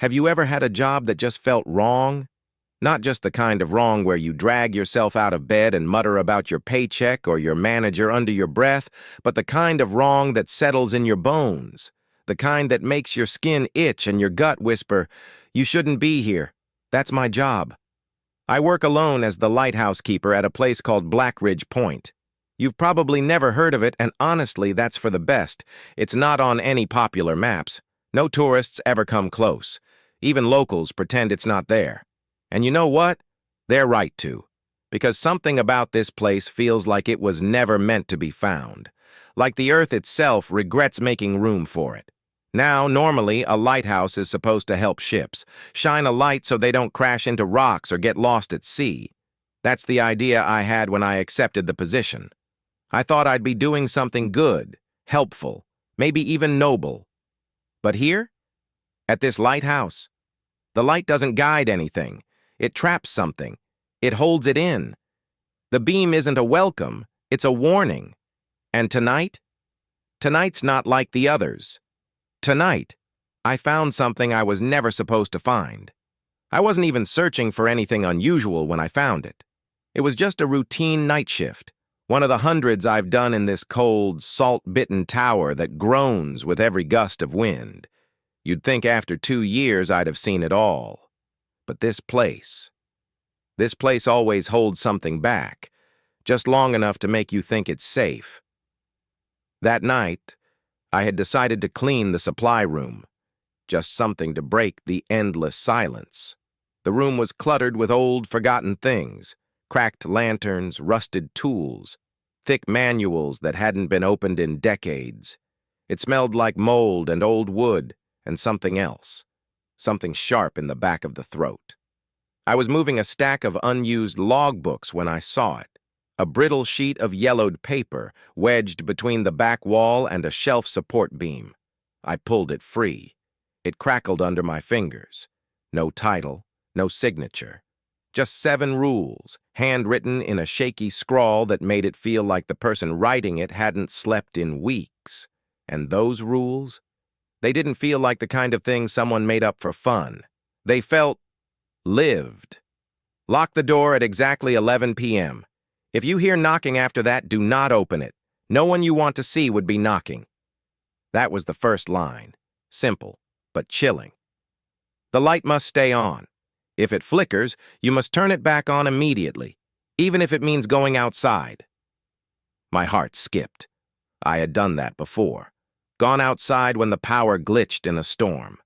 Have you ever had a job that just felt wrong? Not just the kind of wrong where you drag yourself out of bed and mutter about your paycheck or your manager under your breath, but the kind of wrong that settles in your bones, the kind that makes your skin itch and your gut whisper, "You shouldn't be here. That's my job." I work alone as the lighthouse keeper at a place called Blackridge Point. You've probably never heard of it, and honestly, that's for the best. It's not on any popular maps. No tourists ever come close. Even locals pretend it's not there. And you know what? They're right to. Because something about this place feels like it was never meant to be found. Like the earth itself regrets making room for it. Now, normally, a lighthouse is supposed to help ships, shine a light so they don't crash into rocks or get lost at sea. That's the idea I had when I accepted the position. I thought I'd be doing something good, helpful, maybe even noble. But here, at this lighthouse, the light doesn't guide anything. It traps something. It holds it in. The beam isn't a welcome, it's a warning. And tonight? Tonight's not like the others. Tonight, I found something I was never supposed to find. I wasn't even searching for anything unusual when I found it. It was just a routine night shift, one of the hundreds I've done in this cold, salt-bitten tower that groans with every gust of wind. You'd think after 2 years I'd have seen it all. But this place always holds something back, just long enough to make you think it's safe. That night, I had decided to clean the supply room, just something to break the endless silence. The room was cluttered with old, forgotten things, cracked lanterns, rusted tools, thick manuals that hadn't been opened in decades. It smelled like mold and old wood, and something else, something sharp in the back of the throat. I was moving a stack of unused logbooks when I saw it, a brittle sheet of yellowed paper wedged between the back wall and a shelf support beam. I pulled it free. It crackled under my fingers. No title, no signature. Just 7 rules, handwritten in a shaky scrawl that made it feel like the person writing it hadn't slept in weeks. And those rules? They didn't feel like the kind of thing someone made up for fun. They felt lived. Lock the door at exactly 11 p.m. If you hear knocking after that, do not open it. No one you want to see would be knocking. That was the first line. Simple, but chilling. The light must stay on. If it flickers, you must turn it back on immediately, even if it means going outside. My heart skipped. I had done that before. Gone outside when the power glitched in a storm.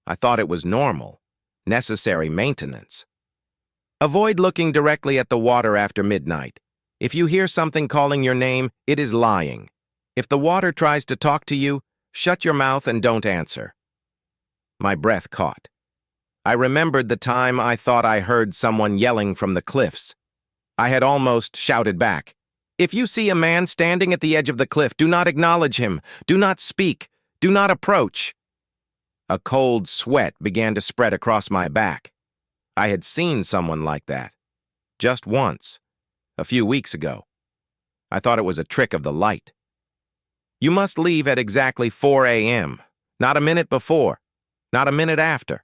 I thought it was normal, necessary maintenance. Avoid looking directly at the water after midnight. If you hear something calling your name, it is lying. If the water tries to talk to you, shut your mouth and don't answer. My breath caught. I remembered the time I thought I heard someone yelling from the cliffs. I had almost shouted back, "If you see a man standing at the edge of the cliff, do not acknowledge him. Do not speak. Do not approach." A cold sweat began to spread across my back. I had seen someone like that. Just once. A few weeks ago. I thought it was a trick of the light. You must leave at exactly 4 a.m. Not a minute before. Not a minute after.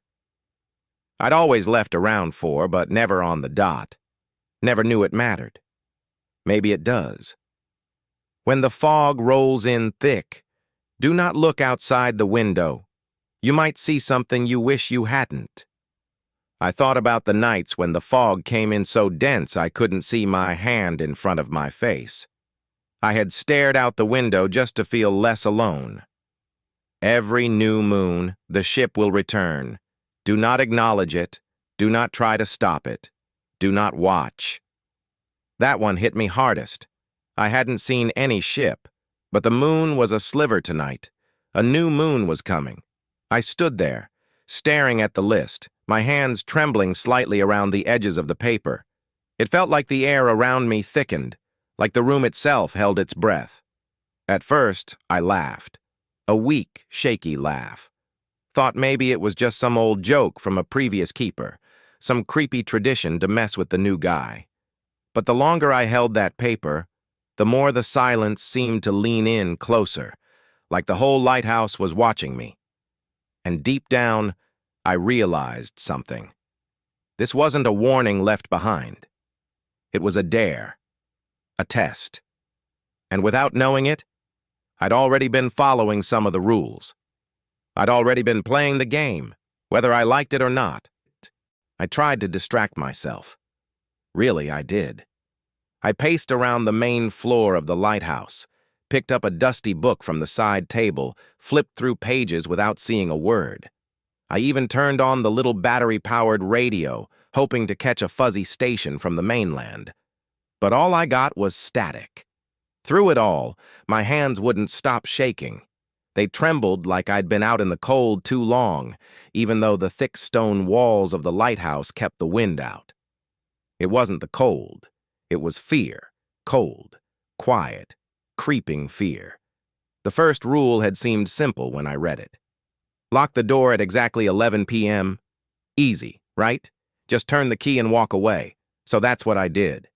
I'd always left around 4, but never on the dot. Never knew it mattered. Maybe it does. When the fog rolls in thick, do not look outside the window. You might see something you wish you hadn't. I thought about the nights when the fog came in so dense I couldn't see my hand in front of my face. I had stared out the window just to feel less alone. Every new moon, the ship will return. Do not acknowledge it. Do not try to stop it. Do not watch. That one hit me hardest. I hadn't seen any ship, but the moon was a sliver tonight. A new moon was coming. I stood there, staring at the list, my hands trembling slightly around the edges of the paper. It felt like the air around me thickened, like the room itself held its breath. At first, I laughed. A weak, shaky laugh. Thought maybe it was just some old joke from a previous keeper, some creepy tradition to mess with the new guy. But the longer I held that paper, the more the silence seemed to lean in closer, like the whole lighthouse was watching me. And deep down, I realized something. This wasn't a warning left behind. It was a dare, a test. And without knowing it, I'd already been following some of the rules. I'd already been playing the game, whether I liked it or not. I tried to distract myself. Really, I did. I paced around the main floor of the lighthouse, picked up a dusty book from the side table, flipped through pages without seeing a word. I even turned on the little battery-powered radio, hoping to catch a fuzzy station from the mainland. But all I got was static. Through it all, my hands wouldn't stop shaking. They trembled like I'd been out in the cold too long, even though the thick stone walls of the lighthouse kept the wind out. It wasn't the cold. It was fear. Cold, quiet, creeping fear. The first rule had seemed simple when I read it. Lock the door at exactly 11 p.m. Easy, right? Just turn the key and walk away. So that's what I did.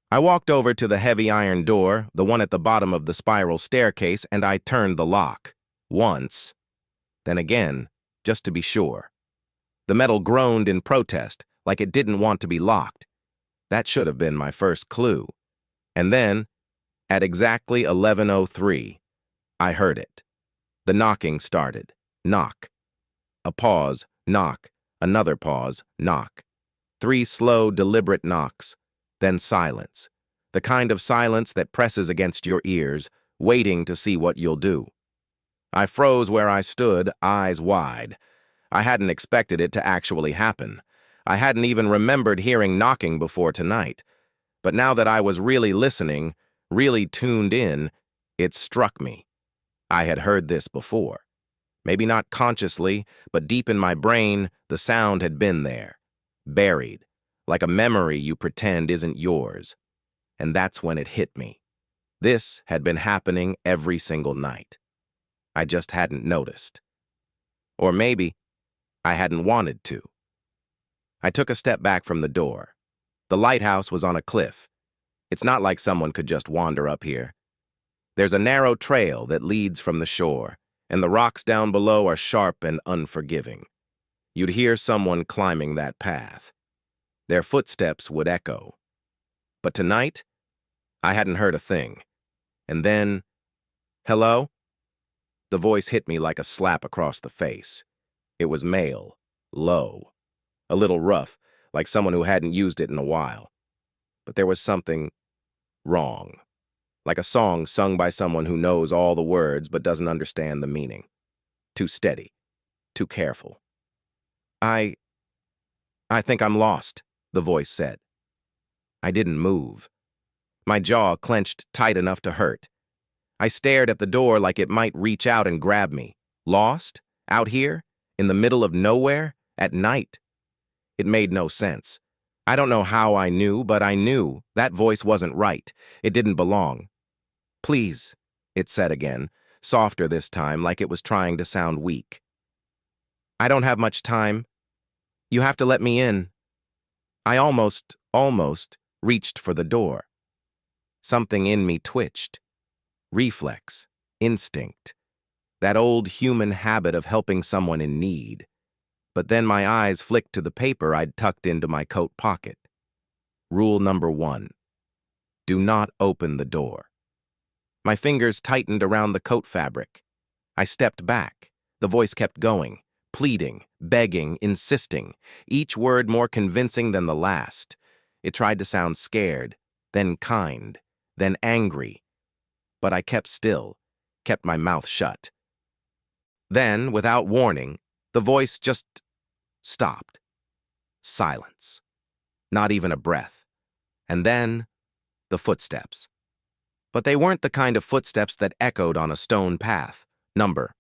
I walked over to the heavy iron door, the one at the bottom of the spiral staircase, and I turned the lock. Once. Then again, just to be sure. The metal groaned in protest, like it didn't want to be locked. That should have been my first clue. And then, at exactly 11:03, I heard it. The knocking started. Knock. A pause. Knock. Another pause. Knock. 3 slow, deliberate knocks. Then silence. The kind of silence that presses against your ears, waiting to see what you'll do. I froze where I stood, eyes wide. I hadn't expected it to actually happen. I hadn't even remembered hearing knocking before tonight. But now that I was really listening, really tuned in, it struck me. I had heard this before. Maybe not consciously, but deep in my brain, the sound had been there. Buried. Like a memory you pretend isn't yours. And that's when it hit me. This had been happening every single night. I just hadn't noticed. Or maybe I hadn't wanted to. I took a step back from the door. The lighthouse was on a cliff. It's not like someone could just wander up here. There's a narrow trail that leads from the shore, and the rocks down below are sharp and unforgiving. You'd hear someone climbing that path. Their footsteps would echo. But tonight, I hadn't heard a thing. And then, hello? The voice hit me like a slap across the face. It was male, low, a little rough, like someone who hadn't used it in a while. But there was something wrong, like a song sung by someone who knows all the words but doesn't understand the meaning. Too steady, too careful. I think I'm lost, the voice said. I didn't move. My jaw clenched tight enough to hurt. I stared at the door like it might reach out and grab me. Lost? Out here? In the middle of nowhere? At night? It made no sense. I don't know how I knew, but I knew that voice wasn't right. It didn't belong. Please, it said again, softer this time, like it was trying to sound weak. I don't have much time. You have to let me in. I almost reached for the door. Something in me twitched. Reflex, instinct, that old human habit of helping someone in need. But then my eyes flicked to the paper I'd tucked into my coat pocket. Rule number 1. Do not open the door. My fingers tightened around the coat fabric. I stepped back. The voice kept going, pleading, begging, insisting, each word more convincing than the last. It tried to sound scared, then kind, then angry. But I kept still, kept my mouth shut. Then, without warning, the voice just stopped. Silence. Not even a breath. And then, the footsteps. But they weren't the kind of footsteps that echoed on a stone path. Number.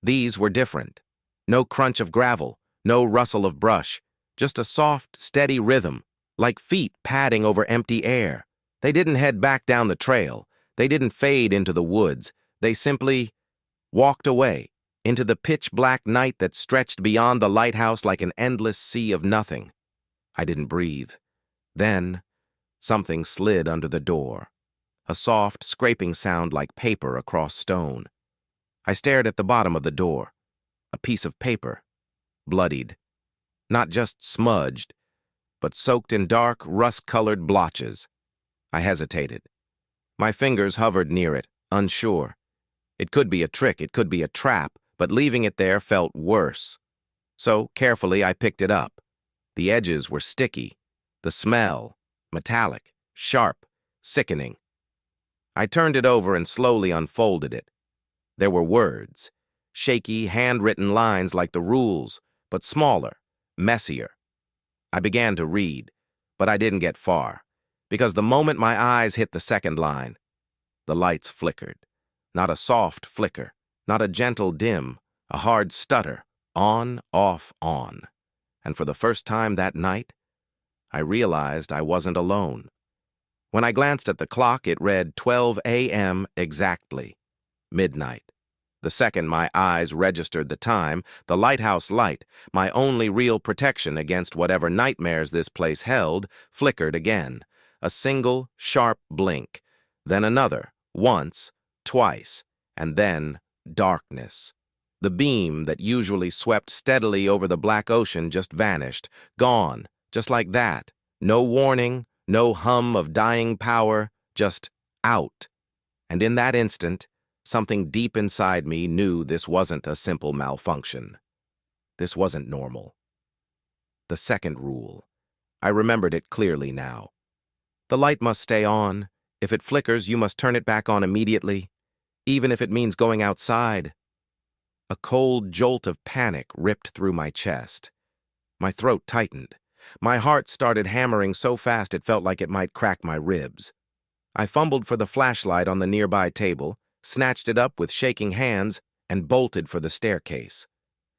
These were different. No crunch of gravel, no rustle of brush, just a soft, steady rhythm, like feet padding over empty air. They didn't head back down the trail. They didn't fade into the woods. They simply walked away into the pitch-black night that stretched beyond the lighthouse like an endless sea of nothing. I didn't breathe. Then, something slid under the door. A soft, scraping sound like paper across stone. I stared at the bottom of the door. A piece of paper. bloodied. Not just smudged, but soaked in dark, rust-colored blotches. I hesitated. My fingers hovered near it, unsure. It could be a trick, it could be a trap, but leaving it there felt worse. So, carefully, I picked it up. The edges were sticky. The smell, metallic, sharp, sickening. I turned it over and slowly unfolded it. There were words, shaky, handwritten lines like the rules, but smaller, messier. I began to read, but I didn't get far, because the moment my eyes hit the second line, the lights flickered. Not a soft flicker, not a gentle dim, a hard stutter, on, off, on. And for the first time that night, I realized I wasn't alone. When I glanced at the clock, it read 12 a.m. exactly. Midnight. The second my eyes registered the time, the lighthouse light, my only real protection against whatever nightmares this place held, flickered again. A single, sharp blink. Then another, once, twice, and then darkness. The beam that usually swept steadily over the black ocean just vanished, gone, just like that. No warning, no hum of dying power, just out. And in that instant, something deep inside me knew this wasn't a simple malfunction. This wasn't normal. The second rule. I remembered it clearly now. The light must stay on. If it flickers, you must turn it back on immediately, even if it means going outside. A cold jolt of panic ripped through my chest. My throat tightened. My heart started hammering so fast it felt like it might crack my ribs. I fumbled for the flashlight on the nearby table, snatched it up with shaking hands, and bolted for the staircase.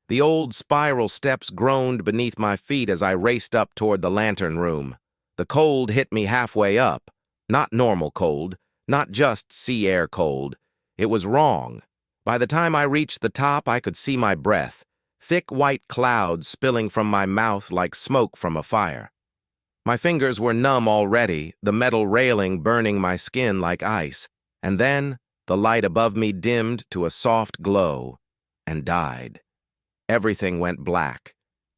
The old spiral steps groaned beneath my feet as I raced up toward the lantern room. The cold hit me halfway up. Not normal cold, not just sea air cold. It was wrong. By the time I reached the top, I could see my breath, thick white clouds spilling from my mouth like smoke from a fire. My fingers were numb already, the metal railing burning my skin like ice, and then the light above me dimmed to a soft glow and died. Everything went black.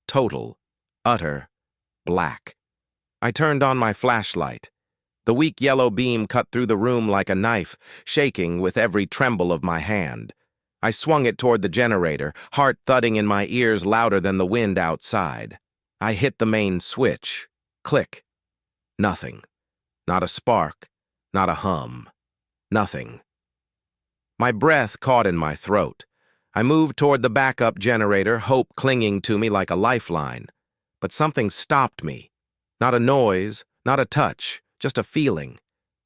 Total, utter black. I turned on my flashlight. The weak yellow beam cut through the room like a knife, shaking with every tremble of my hand. I swung it toward the generator, heart thudding in my ears louder than the wind outside. I hit the main switch. Click. Nothing. Not a spark. Not a hum. Nothing. My breath caught in my throat. I moved toward the backup generator, hope clinging to me like a lifeline. But something stopped me. Not a noise, not a touch, just a feeling.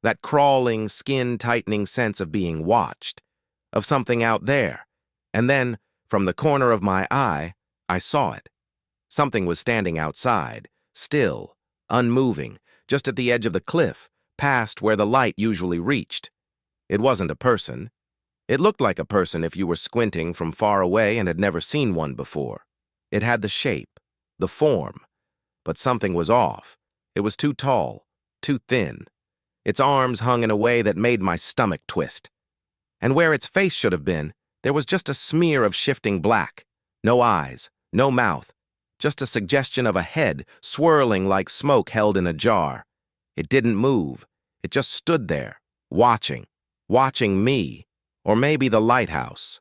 That crawling, skin-tightening sense of being watched. Of something out there. And then, from the corner of my eye, I saw it. Something was standing outside, still, unmoving, just at the edge of the cliff, past where the light usually reached. It wasn't a person. It looked like a person if you were squinting from far away and had never seen one before. It had the shape, the form, but something was off. It was too tall, too thin. Its arms hung in a way that made my stomach twist. And where its face should have been, there was just a smear of shifting black. No eyes, no mouth, just a suggestion of a head swirling like smoke held in a jar. It didn't move. It just stood there, watching me, or maybe the lighthouse.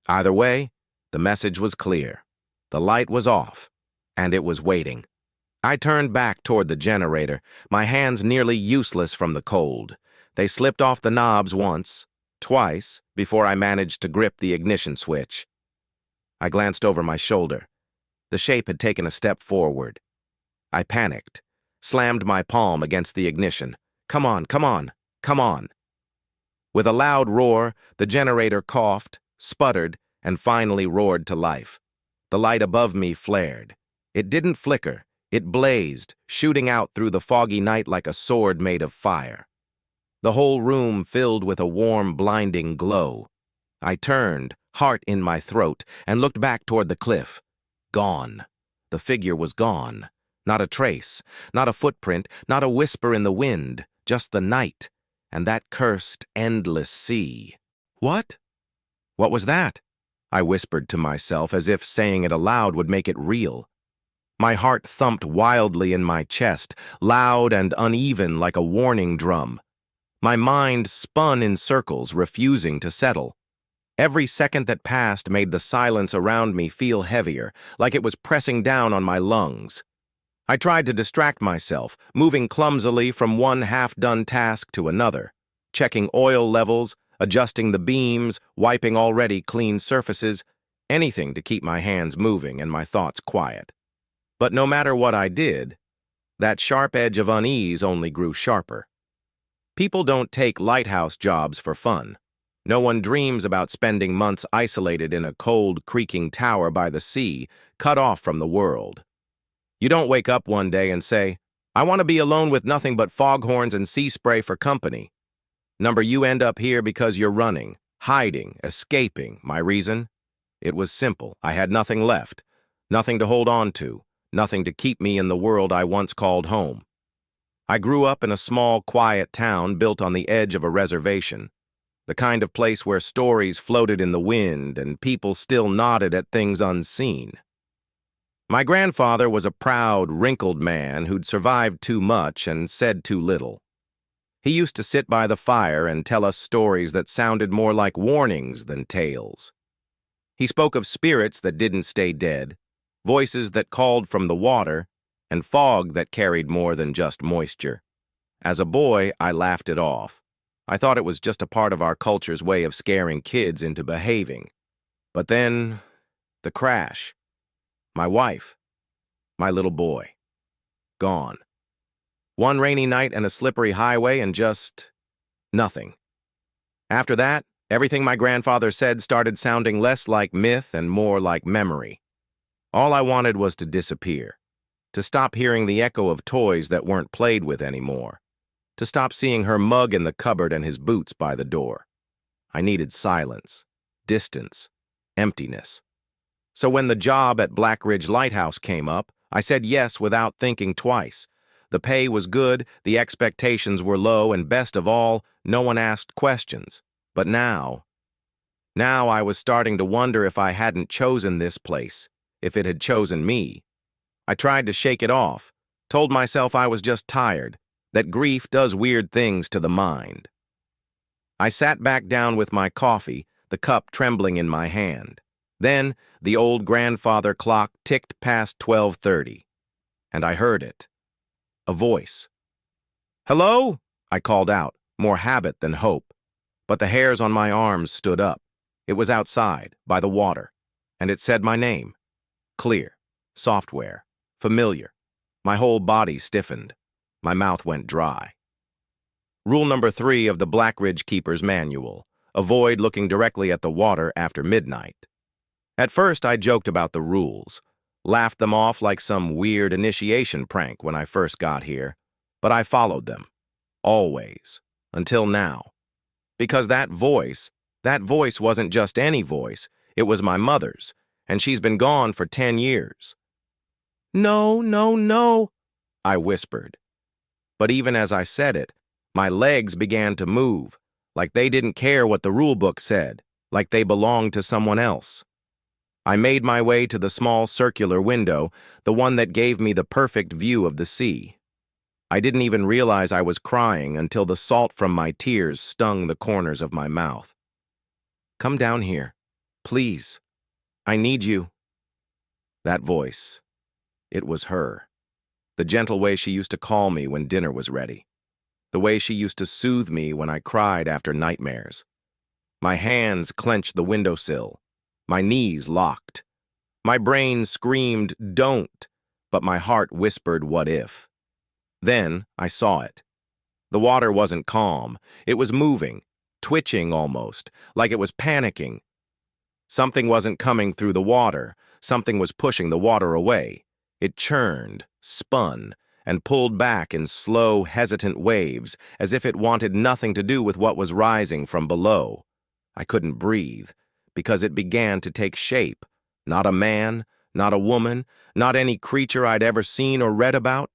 Either way, the message was clear. The light was off, and it was waiting. I turned back toward the generator, my hands nearly useless from the cold. They slipped off the knobs once, twice, before I managed to grip the ignition switch. I glanced over my shoulder. The shape had taken a step forward. I panicked, slammed my palm against the ignition. Come on, come on, come on. With a loud roar, the generator coughed, sputtered, and finally roared to life. The light above me flared. It didn't flicker. It blazed, shooting out through the foggy night like a sword made of fire. The whole room filled with a warm, blinding glow. I turned, heart in my throat, and looked back toward the cliff. Gone. The figure was gone. Not a trace, not a footprint, not a whisper in the wind, just the night, and that cursed, endless sea. What? What was that? I whispered to myself as if saying it aloud would make it real. My heart thumped wildly in my chest, loud and uneven like a warning drum. My mind spun in circles, refusing to settle. Every second that passed made the silence around me feel heavier, like it was pressing down on my lungs. I tried to distract myself, moving clumsily from one half-done task to another, checking oil levels, adjusting the beams, wiping already clean surfaces, anything to keep my hands moving and my thoughts quiet. But no matter what I did, that sharp edge of unease only grew sharper. People don't take lighthouse jobs for fun. No one dreams about spending months isolated in a cold, creaking tower by the sea, cut off from the world. You don't wake up one day and say, "I want to be alone with nothing but foghorns and sea spray for company." You end up here because you're running, hiding, escaping. My reason? It was simple. I had nothing left, nothing to hold on to, nothing to keep me in the world I once called home. I grew up in a small, quiet town built on the edge of a reservation, the kind of place where stories floated in the wind and people still nodded at things unseen. My grandfather was a proud, wrinkled man who'd survived too much and said too little. He used to sit by the fire and tell us stories that sounded more like warnings than tales. He spoke of spirits that didn't stay dead, voices that called from the water, and fog that carried more than just moisture. As a boy, I laughed it off. I thought it was just a part of our culture's way of scaring kids into behaving. But then, the crash. My wife. My little boy. Gone. One rainy night and a slippery highway and just nothing. After that, everything my grandfather said started sounding less like myth and more like memory. All I wanted was to disappear, to stop hearing the echo of toys that weren't played with anymore, to stop seeing her mug in the cupboard and his boots by the door. I needed silence, distance, emptiness. So when the job at Black Ridge Lighthouse came up, I said yes without thinking twice. The pay was good, the expectations were low, and best of all, no one asked questions. But now I was starting to wonder if I hadn't chosen this place, if it had chosen me. I tried to shake it off, told myself I was just tired, that grief does weird things to the mind. I sat back down with my coffee, the cup trembling in my hand. Then the old grandfather clock ticked past 12:30, and I heard it. A voice. "Hello?" I called out, more habit than hope. But the hairs on my arms stood up. It was outside, by the water, and it said my name. Clear, software, familiar. My whole body stiffened. My mouth went dry. Rule number 3 of the Black Ridge Keeper's Manual: avoid looking directly at the water after midnight. At first, I joked about the rules, laughed them off like some weird initiation prank when I first got here, but I followed them. Always. Until now. Because that voice wasn't just any voice, it was my mother's, and she's been gone for 10 years. "No, no, no," I whispered. But even as I said it, my legs began to move, like they didn't care what the rule book said, like they belonged to someone else. I made my way to the small circular window, the one that gave me the perfect view of the sea. I didn't even realize I was crying until the salt from my tears stung the corners of my mouth. "Come down here, please. I need you." That voice. It was her. The gentle way she used to call me when dinner was ready. The way she used to soothe me when I cried after nightmares. My hands clenched the windowsill. My knees locked. My brain screamed, "Don't," but my heart whispered, "What if?" Then I saw it. The water wasn't calm. It was moving, twitching almost, like it was panicking. Something wasn't coming through the water. Something was pushing the water away. It churned, spun, and pulled back in slow, hesitant waves, as if it wanted nothing to do with what was rising from below. I couldn't breathe, because it began to take shape. Not a man, not a woman, not any creature I'd ever seen or read about,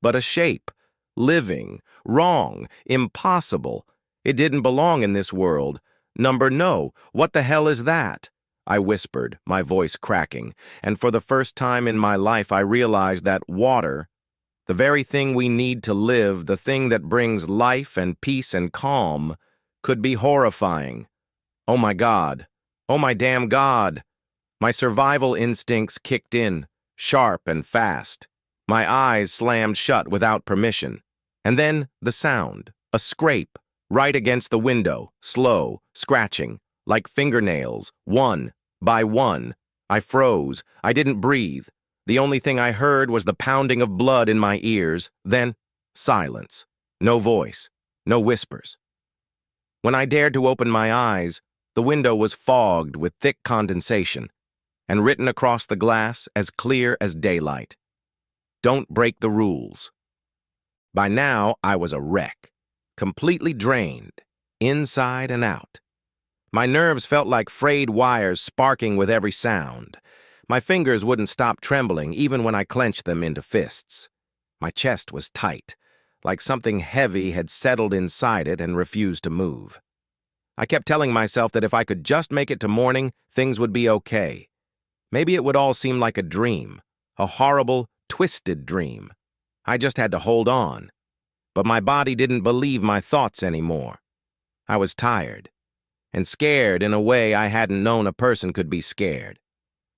but a shape, living, wrong, impossible. It didn't belong in this world. No, what the hell is that? I whispered, my voice cracking, and for the first time in my life I realized that water, the very thing we need to live, the thing that brings life and peace and calm, could be horrifying. Oh my God. Oh my damn God. My survival instincts kicked in, sharp and fast. My eyes slammed shut without permission. And then the sound, a scrape, right against the window, slow, scratching, like fingernails, one by one. I froze. I didn't breathe. The only thing I heard was the pounding of blood in my ears, then silence. No voice, no whispers. When I dared to open my eyes, the window was fogged with thick condensation, and written across the glass as clear as daylight. Don't break the rules. By now, I was a wreck, completely drained, inside and out. My nerves felt like frayed wires sparking with every sound. My fingers wouldn't stop trembling even when I clenched them into fists. My chest was tight, like something heavy had settled inside it and refused to move. I kept telling myself that if I could just make it to morning, things would be okay. Maybe it would all seem like a dream, a horrible, twisted dream. I just had to hold on. But my body didn't believe my thoughts anymore. I was tired, and scared in a way I hadn't known a person could be scared.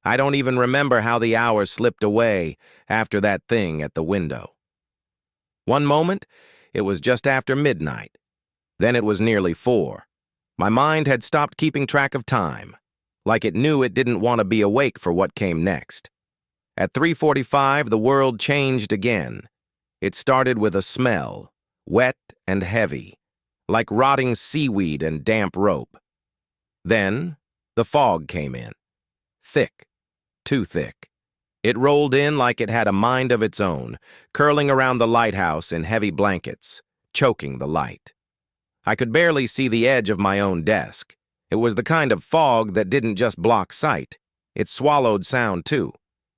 I don't even remember how the hours slipped away after that thing at the window. One moment, it was just after midnight. Then it was nearly 4. My mind had stopped keeping track of time, like it knew it didn't want to be awake for what came next. At 3:45, the world changed again. It started with a smell, wet and heavy, like rotting seaweed and damp rope. Then, the fog came in. Thick, too thick. It rolled in like it had a mind of its own, curling around the lighthouse in heavy blankets, choking the light. I could barely see the edge of my own desk. It was the kind of fog that didn't just block sight. It swallowed sound, too.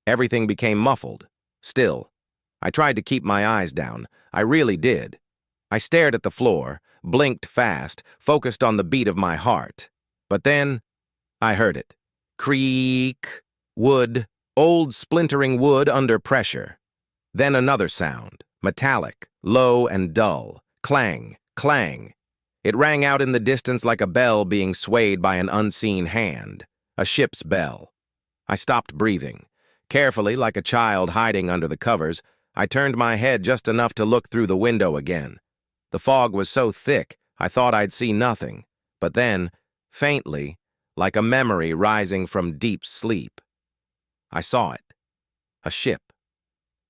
Everything became muffled, still. I tried to keep my eyes down. I really did. I stared at the floor, blinked fast, focused on the beat of my heart. But then, I heard it. Creak. Wood. Old splintering wood under pressure. Then another sound. Metallic, low and dull. Clang, clang. It rang out in the distance like a bell being swayed by an unseen hand. A ship's bell. I stopped breathing. Carefully, like a child hiding under the covers, I turned my head just enough to look through the window again. The fog was so thick, I thought I'd see nothing. But then, faintly, like a memory rising from deep sleep, I saw it. A ship.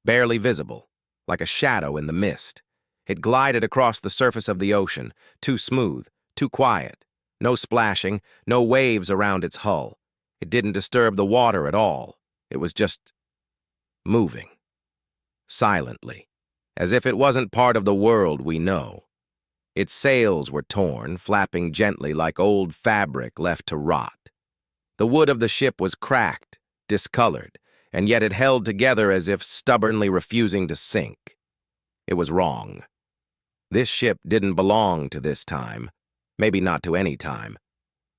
Barely visible, like a shadow in the mist. It glided across the surface of the ocean, too smooth, too quiet. No splashing, no waves around its hull. It didn't disturb the water at all. It was just moving. Silently, as if it wasn't part of the world we know. Its sails were torn, flapping gently like old fabric left to rot. The wood of the ship was cracked, discolored, and yet it held together as if stubbornly refusing to sink. It was wrong. This ship didn't belong to this time, maybe not to any time.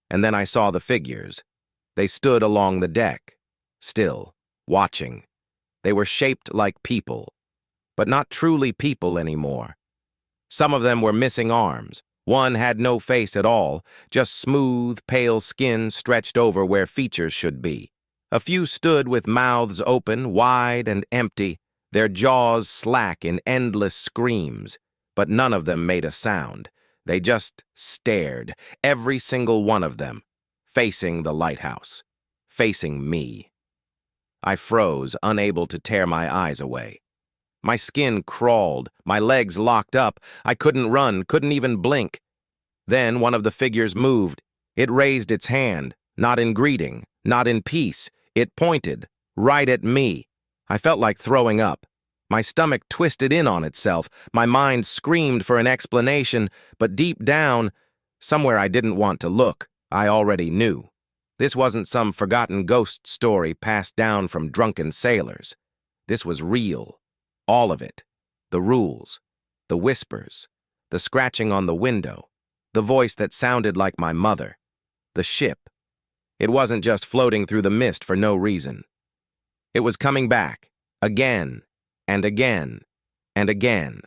And then I saw the figures. They stood along the deck, still, watching. They were shaped like people, but not truly people anymore. Some of them were missing arms. One had no face at all, just smooth, pale skin stretched over where features should be. A few stood with mouths open, wide and empty, their jaws slack in endless screams, but none of them made a sound. They just stared, every single one of them, facing the lighthouse, facing me. I froze, unable to tear my eyes away. My skin crawled, my legs locked up. I couldn't run, couldn't even blink. Then one of the figures moved. It raised its hand, not in greeting, not in peace. It pointed, right at me. I felt like throwing up. My stomach twisted in on itself. My mind screamed for an explanation, but deep down, somewhere I didn't want to look, I already knew. This wasn't some forgotten ghost story passed down from drunken sailors. This was real. All of it. The rules, the whispers, the scratching on the window, the voice that sounded like my mother, the ship. It wasn't just floating through the mist for no reason. It was coming back, again, and again, and again.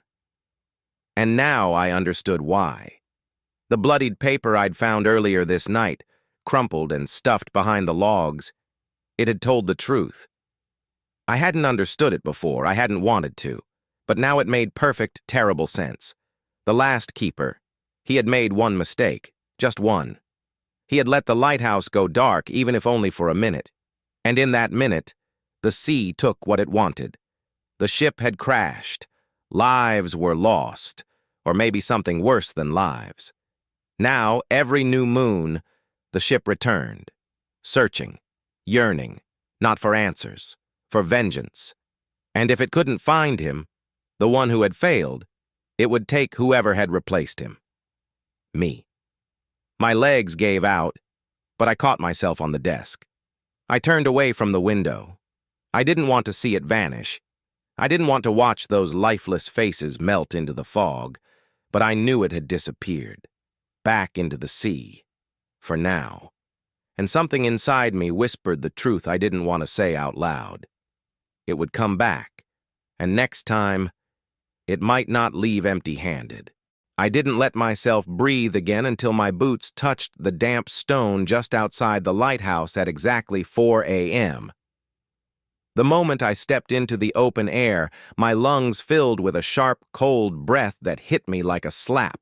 And now I understood why. The bloodied paper I'd found earlier this night, crumpled and stuffed behind the logs, it had told the truth. I hadn't understood it before, I hadn't wanted to, but now it made perfect, terrible sense. The last keeper, he had made one mistake, just one. He had let the lighthouse go dark, even if only for a minute. And in that minute, the sea took what it wanted. The ship had crashed. Lives were lost, or maybe something worse than lives. Now, every new moon, the ship returned, searching, yearning, not for answers, for vengeance. And if it couldn't find him, the one who had failed, it would take whoever had replaced him. Me. My legs gave out, but I caught myself on the desk. I turned away from the window. I didn't want to see it vanish. I didn't want to watch those lifeless faces melt into the fog, but I knew it had disappeared, back into the sea, for now. And something inside me whispered the truth I didn't want to say out loud. It would come back, and next time, it might not leave empty-handed. I didn't let myself breathe again until my boots touched the damp stone just outside the lighthouse at exactly 4 a.m. The moment I stepped into the open air, my lungs filled with a sharp, cold breath that hit me like a slap.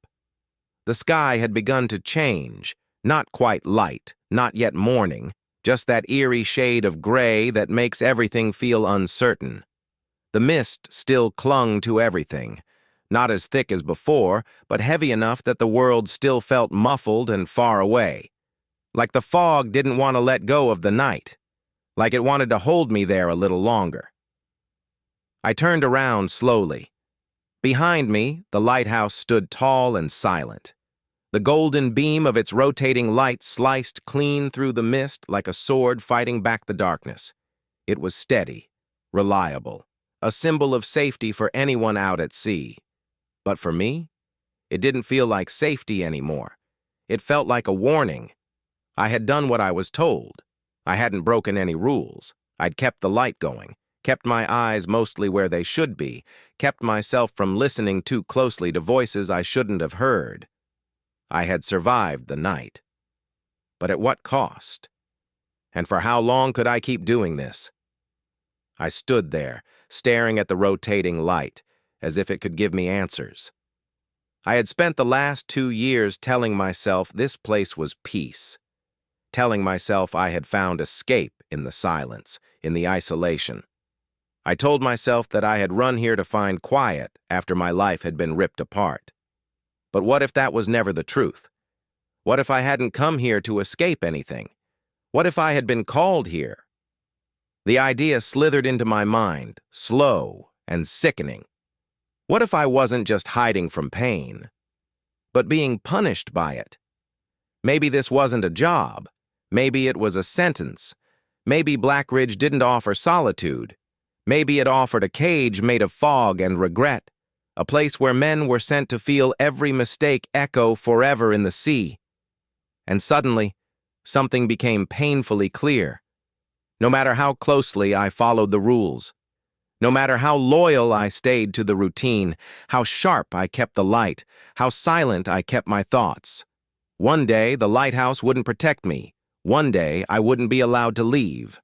The sky had begun to change, not quite light, not yet morning, just that eerie shade of gray that makes everything feel uncertain. The mist still clung to everything, not as thick as before, but heavy enough that the world still felt muffled and far away. Like the fog didn't want to let go of the night, like it wanted to hold me there a little longer. I turned around slowly. Behind me, the lighthouse stood tall and silent. The golden beam of its rotating light sliced clean through the mist like a sword fighting back the darkness. It was steady, reliable, a symbol of safety for anyone out at sea. But for me, it didn't feel like safety anymore. It felt like a warning. I had done what I was told. I hadn't broken any rules. I'd kept the light going, kept my eyes mostly where they should be, kept myself from listening too closely to voices I shouldn't have heard. I had survived the night. But at what cost? And for how long could I keep doing this? I stood there, staring at the rotating light, as if it could give me answers. I had spent the last 2 years telling myself this place was peace, telling myself I had found escape in the silence, in the isolation. I told myself that I had run here to find quiet after my life had been ripped apart. But what if that was never the truth? What if I hadn't come here to escape anything? What if I had been called here? The idea slithered into my mind, slow and sickening. What if I wasn't just hiding from pain, but being punished by it? Maybe this wasn't a job. Maybe it was a sentence. Maybe Blackridge didn't offer solitude. Maybe it offered a cage made of fog and regret, a place where men were sent to feel every mistake echo forever in the sea. And suddenly, something became painfully clear. No matter how closely I followed the rules, no matter how loyal I stayed to the routine, how sharp I kept the light, how silent I kept my thoughts, one day the lighthouse wouldn't protect me. One day I wouldn't be allowed to leave.